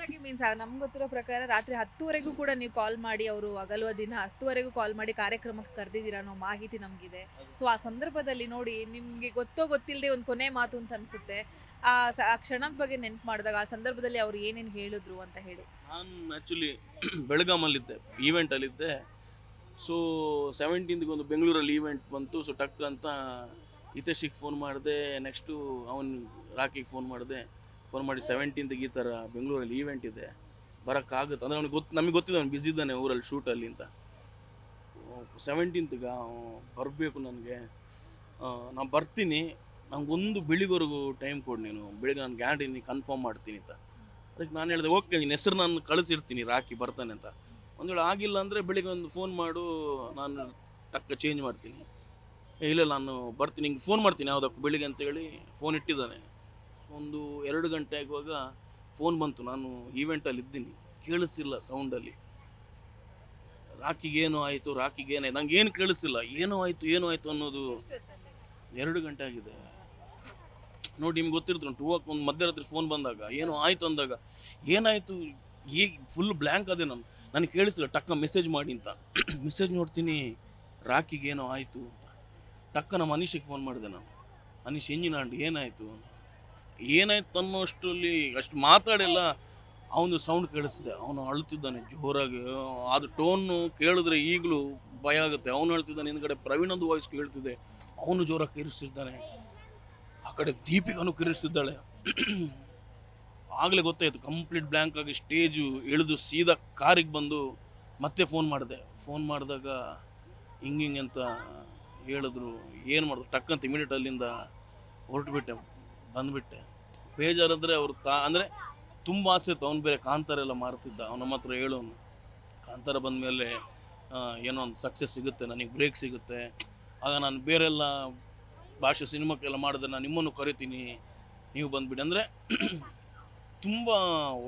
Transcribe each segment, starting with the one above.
ಆಗಿ ಮೀನ್ಸ್ ನಮ್ಗೆ ಗೊತ್ತಿರೋ ಪ್ರಕಾರ ರಾತ್ರಿ 10ವರೆಗೂ ಕೂಡ ನೀವು ಕಾಲ್ ಮಾಡಿ ಅವರು ಹಗಲುವ ದಿನ 10ವರೆಗೂ ಕಾಲ್ ಮಾಡಿ ಕಾರ್ಯಕ್ರಮಕ್ಕೆ ಕರೆದಿದ್ದೀರಾ ಅನ್ನೋ ಮಾಹಿತಿ ನಮಗಿದೆ. ಸೊ ಆ ಸಂದರ್ಭದಲ್ಲಿ ನೋಡಿ ನಿಮಗೆ ಗೊತ್ತೋ ಗೊತ್ತಿಲ್ಲದೆ ಒಂದು ಕೊನೆ ಮಾತು ಅಂತ ಅನ್ಸುತ್ತೆ. ಆ ಕ್ಷಣದ ಬಗ್ಗೆ ನೆನ್ಪು ಮಾಡಿದಾಗ ಆ ಸಂದರ್ಭದಲ್ಲಿ ಅವ್ರು ಏನೇನು ಹೇಳಿದ್ರು ಅಂತ ಹೇಳಿ. ನಾನು ಆ್ಯಕ್ಚುಲಿ ಬೆಳಗಾಮಲ್ಲಿದ್ದೆ, ಈವೆಂಟಲ್ಲಿದ್ದೆ. ಸೊ 17th ಒಂದು ಬೆಂಗಳೂರಲ್ಲಿ ಈವೆಂಟ್ ಬಂತು. ಸೊ ಟಕ್ ಅಂತ ಹಿತೇಶಿಗೆ ಫೋನ್ ಮಾಡಿದೆ, ನೆಕ್ಸ್ಟು ಅವನು ರಾಕಿಗೆ ಫೋನ್ ಮಾಡಿದೆ. ಫೋನ್ ಮಾಡಿ 17th ಈ ಥರ ಬೆಂಗಳೂರಲ್ಲಿ ಈವೆಂಟ್ ಇದೆ, ಬರೋಕ್ಕಾಗುತ್ತೆ ಅಂದರೆ ಅವ್ನಿಗೆ ನಮಗೆ ಗೊತ್ತಿದೆ ಅವ್ನು ಬ್ಯುಸಿ ಇದ್ದಾನೆ ಊರಲ್ಲಿ ಶೂಟಲ್ಲಿ ಅಂತ. 17th ಬರಬೇಕು ನನಗೆ, ನಾನು ಬರ್ತೀನಿ, ನಂಗೊಂದು ಬೆಳಿಗ್ವರೆಗೂ ಟೈಮ್ ಕೊಡು ನೀನು, ಬೆಳಿಗ್ಗೆ ನಾನು ಗ್ಯಾರಂಟಿ ಕನ್ಫರ್ಮ್ ಮಾಡ್ತೀನಿ ಅಂತ. ಅದಕ್ಕೆ ನಾನು ಹೇಳಿದೆ ಓಕೆ, ನಿನ್ನ ಹೆಸರು ನಾನು ಕಳಿಸಿರ್ತೀನಿ ರಾಕಿ ಬರ್ತಾನೆ ಅಂತ. ಒಂದು ವೇಳೆ ಆಗಿಲ್ಲ ಅಂದರೆ ಬೆಳಿಗ್ಗೆ ಒಂದು ಫೋನ್ ಮಾಡು, ನಾನು ಟಕ್ಕ ಚೇಂಜ್ ಮಾಡ್ತೀನಿ. ಇಲ್ಲ ನಾನು ಬರ್ತೀನಿ, ಹಿಂಗೆ ಫೋನ್ ಮಾಡ್ತೀನಿ ಯಾವುದಕ್ಕೂ ಬೆಳಿಗ್ಗೆ ಅಂತೇಳಿ ಫೋನ್ ಇಟ್ಟಿದ್ದಾನೆ. ಒಂದು 2 ಗಂಟೆ ಆಗುವಾಗ ಫೋನ್ ಬಂತು, ನಾನು ಈವೆಂಟಲ್ಲಿ ಇದ್ದೀನಿ, ಕೇಳಿಸ್ತಿಲ್ಲ ಸೌಂಡಲ್ಲಿ. ರಾಕಿಗೇನು ಆಯಿತು, ರಾಕಿಗೇನಾಯ್ತು, ನಂಗೆ ಏನು ಕೇಳಿಸ್ತಿಲ್ಲ, ಏನೋ ಆಯಿತು ಅನ್ನೋದು. 2 ಗಂಟೆ ಆಗಿದೆ ನೋಡಿ, ನಿಮ್ಗೆ ಗೊತ್ತಿರ್ತಾರೆ 2 ಒಂದು ಮಧ್ಯರಾತ್ರಿ ಫೋನ್ ಬಂದಾಗ ಏನೋ ಆಯಿತು ಅಂದಾಗ ಏನಾಯಿತು, ಈಗ ಫುಲ್ ಬ್ಲ್ಯಾಂಕ್ ಅದೇ. ನನಗೆ ಕೇಳಿಸ್ತಿಲ್ಲ, ಟಕ್ಕ ಮೆಸೇಜ್ ಮಾಡಿ ಅಂತ ಮೆಸೇಜ್ ನೋಡ್ತೀನಿ, ರಾಕಿಗೇನೋ ಆಯಿತು ಅಂತ. ಟಕ್ಕ ನಮ್ಮ ಅನೀಶಿಗೆ ಫೋನ್ ಮಾಡಿದೆ ನಾನು, ಅನೀಶ್ ಎಂಜಿನಾಂಡು ಏನಾಯಿತು ಅನ್ನೋಷ್ಟರಲ್ಲಿ ಅಷ್ಟು ಮಾತಾಡಿಲ್ಲ, ಅವನು ಸೌಂಡ್ ಕೇಳಿಸ್ತಿದೆ, ಅವನು ಅಳ್ತಿದ್ದಾನೆ ಜೋರಾಗಿ. ಅದು ಟೋನು ಕೇಳಿದ್ರೆ ಈಗಲೂ ಭಯ ಆಗುತ್ತೆ. ಅವನು ಹೇಳ್ತಿದ್ದಾನೆ, ಹಿಂದ್ಗಡೆ ಪ್ರವೀಣಂದು ವಾಯ್ಸ್ ಕೇಳ್ತಿದೆ, ಅವನು ಜೋರಾಗಿ ಕಿರಿಸ್ತಿದ್ದಾನೆ, ಆ ಕಡೆ ದೀಪಿಕನು ಕಿರಿಸ್ತಿದ್ದಾಳೆ. ಆಗಲೇ ಗೊತ್ತಾಯಿತು, ಕಂಪ್ಲೀಟ್ ಬ್ಲ್ಯಾಂಕ್ ಆಗಿ ಸ್ಟೇಜು ಇಳಿದು ಸೀದಾ ಕಾರಿಗೆ ಬಂದು ಮತ್ತೆ ಫೋನ್ ಮಾಡಿದಾಗ ಹಿಂಗಿಂಗೆ ಅಂತ ಹೇಳಿದ್ರು. ಏನು ಮಾಡಿದ್ರು, ಟಕ್ಕಂತ ಇಮಿಡಿಯೇಟ್ ಅಲ್ಲಿಂದ ಹೊರಟುಬಿಟ್ಟೆ, ಬಂದುಬಿಟ್ಟೆ. ಬೇಜಾರಾದರೆ ಅವರು ಅಂದರೆ ತುಂಬ ಆಸೆ ಇತ್ತು. ಅವ್ನು ಬೇರೆ ಕಾಂತಾರ ಎಲ್ಲ ಮಾರ್ತಿದ್ದ, ಅವ್ನು ನಮ್ಮ ಹತ್ರ ಹೇಳೋನು, ಕಾಂತಾರ ಬಂದಮೇಲೆ ಏನೋ ಒಂದು ಸಕ್ಸಸ್ ಸಿಗುತ್ತೆ, ನನಗೆ ಬ್ರೇಕ್ ಸಿಗುತ್ತೆ, ಆಗ ನಾನು ಬೇರೆಲ್ಲ ಭಾಷೆ ಸಿನಿಮಾಕ್ಕೆಲ್ಲ ಮಾಡಿದ್ರೆ ನಾನು ನಿಮ್ಮನ್ನು ಕರಿತೀನಿ, ನೀವು ಬಂದುಬಿಡಿ ಅಂದರೆ. ತುಂಬ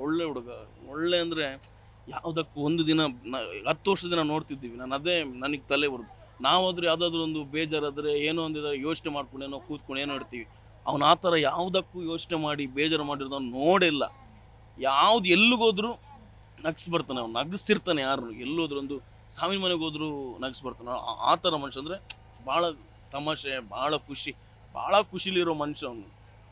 ಒಳ್ಳೆ ಹುಡುಗ, ಒಳ್ಳೆ ಅಂದರೆ ಯಾವುದಕ್ಕೂ ಒಂದು ದಿನ 10 ವರ್ಷದ ದಿನ ನೋಡ್ತಿದ್ದೀವಿ. ನಾನು ಅದೇ ನನಗೆ ತಲೆ ಬರೋದು. ನಾವಾದರೂ ಯಾವುದಾದ್ರೂ ಒಂದು ಬೇಜಾರಾದರೆ ಏನೋ ಒಂದಿದ್ದಾರೆ ಯೋಚನೆ ಮಾಡ್ಕೊಂಡು ಏನೋ ಕೂತ್ಕೊಂಡು ಏನೋ ಇರ್ತೀವಿ. ಅವನು ಆ ಥರ ಯಾವುದಕ್ಕೂ ಯೋಚನೆ ಮಾಡಿ ಬೇಜಾರು ಮಾಡಿರೋದು ಅವ್ನು ನೋಡಿಲ್ಲ. ಯಾವ್ದು ಎಲ್ಲಿಗೋದ್ರೂ ನಗಿಸ್ಬರ್ತಾನೆ, ಅವ್ನು ನಗಿಸ್ತಿರ್ತಾನೆ. ಯಾರು ಎಲ್ಲೋದ್ರೂ ಒಂದು ಸಾವಿನ ಮನೆಗೆ ಹೋದ್ರೂ ನಗಿಸ್ಬರ್ತಾನೆ. ಆ ಥರ ಮನುಷ್ಯ ಅಂದರೆ ಭಾಳ ತಮಾಷೆ, ಭಾಳ ಖುಷಿಲಿರೋ ಮನುಷ್ಯ ಅವನು.